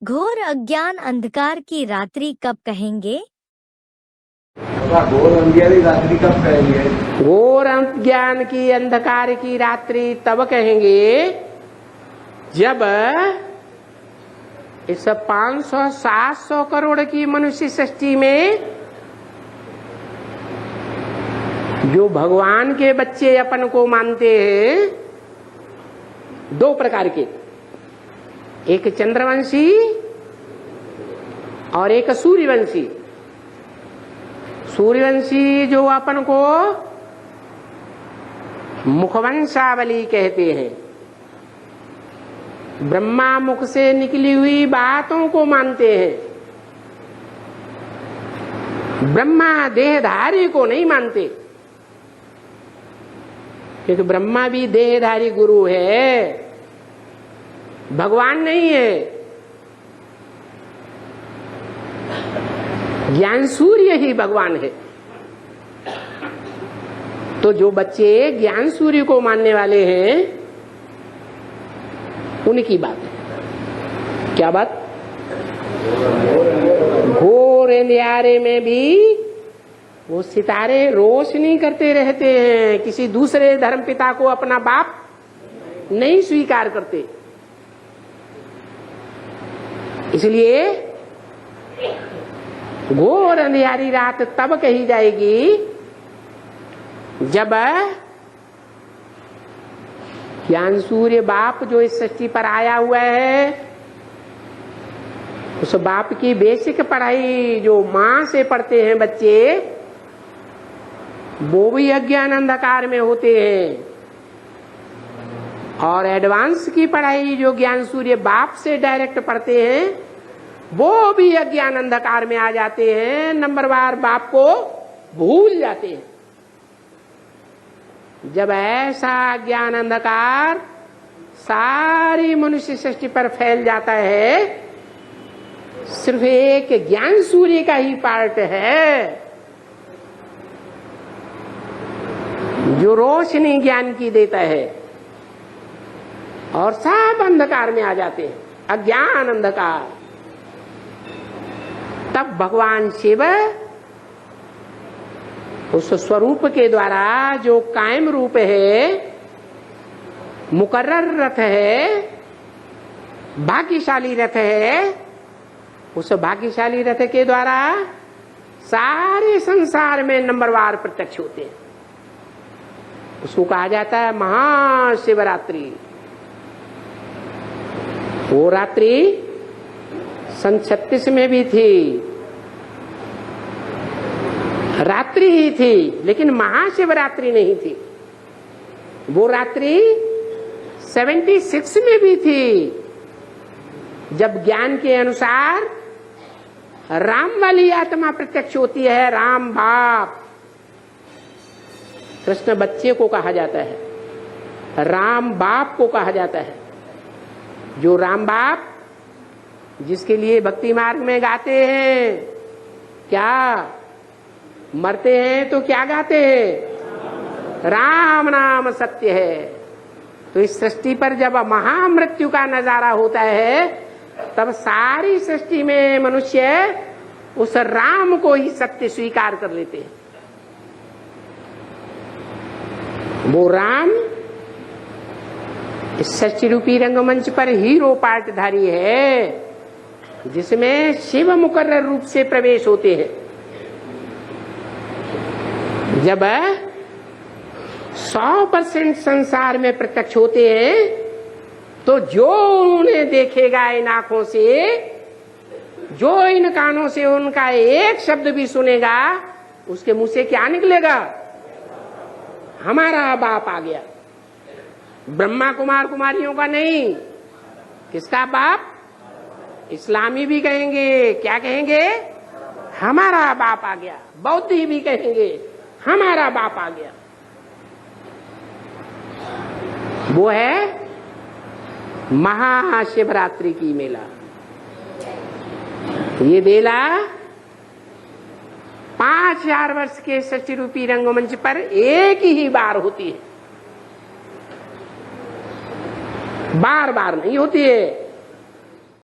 घोर अज्ञान अंधकार की रात्रि कब कहेंगे? घोर अंधियारी रात्रि कब कहेंगे? घोर अज्ञान की अंधकार की रात्रि तब कहेंगे जब इस 500-700 करोड़ की मनुष्य सृष्टि में जो भगवान के बच्चे अपन को मानते हैं, दो प्रकार के, एक चंद्रवंशी और एक सूर्यवंशी। सूर्यवंशी जो अपन को मुखवंशावली कहते हैं, ब्रह्मा मुख से निकली हुई बातों को मानते हैं, ब्रह्मा देहधारी को नहीं मानते, क्योंकि ब्रह्मा भी देहधारी गुरु है, भगवान नहीं है। ज्ञान सूर्य ही भगवान है। तो जो बच्चे ज्ञान सूर्य को मानने वाले हैं, उनकी बात है। क्या बात? घोर अंधियारे में भी वो सितारे रोशनी करते रहते हैं, किसी दूसरे धर्मपिता को अपना बाप नहीं स्वीकार करते। इसलिए घोर अंधियारी रात तब कही जाएगी जब ज्ञान सूर्य बाप जो इस सृष्टि पर आया हुआ है, उस बाप की बेसिक पढ़ाई जो माँ से पढ़ते हैं बच्चे, वो भी अज्ञान अंधकार में होते हैं, और एडवांस की पढ़ाई जो ज्ञान सूर्य बाप से डायरेक्ट पढ़ते हैं, वो भी अज्ञान अंधकार में आ जाते हैं, नंबरवार बाप को भूल जाते हैं। जब ऐसा ज्ञान अंधकार सारी मनुष्य सृष्टि पर फैल जाता है, सिर्फ एक ज्ञान सूर्य का ही पार्ट है जो रोशनी ज्ञान की देता है, और सब अंधकार में आ जाते हैं, अज्ञान अंधकार। तब भगवान शिव उस स्वरूप के द्वारा जो कायम रूप है, मुकर्रर रथ है, भाग्यशाली रथ है, उस भाग्यशाली रथ के द्वारा सारे संसार में नंबरवार प्रत्यक्ष होते हैं। उसको कहा जाता है महाशिवरात्रि। वो रात्रि सन 36 में भी थी, रात्रि ही थी, लेकिन महाशिवरात्रि नहीं थी। वो रात्रि 76 में भी थी, जब ज्ञान के अनुसार राम वाली आत्मा प्रत्यक्ष होती है। राम बाप, कृष्ण बच्चे को कहा जाता है, राम बाप को कहा जाता है। जो राम बाप जिसके लिए भक्ति मार्ग में गाते हैं, क्या मरते हैं तो क्या गाते हैं? राम नाम सत्य है। तो इस सृष्टि पर जब महामृत्यु का नजारा होता है, तब सारी सृष्टि में मनुष्य उस राम को ही सत्य स्वीकार कर लेते हैं। वो राम इस सृष्टि रूपी रंगमंच पर हीरो पार्टधारी है, जिसमें शिव मुकर्रर रूप से प्रवेश होते हैं। जब 100% संसार में प्रत्यक्ष होते हैं, तो जो उन्हें देखेगा इन आंखों से, जो इन कानों से उनका एक शब्द भी सुनेगा, उसके मुंह से क्या निकलेगा? हमारा बाप आ गया। ब्रह्मा कुमार कुमारियों का नहीं, किसका बाप? इस्लामी भी कहेंगे, क्या कहेंगे? हमारा बाप आ गया। बौद्ध भी कहेंगे, हमारा बाप आ गया। वो है महाशिवरात्रि की मेला। ये मेला 5000 वर्ष के सृष्टि रूपी रंगमंच पर एक ही बार होती है, बार बार नहीं होती है।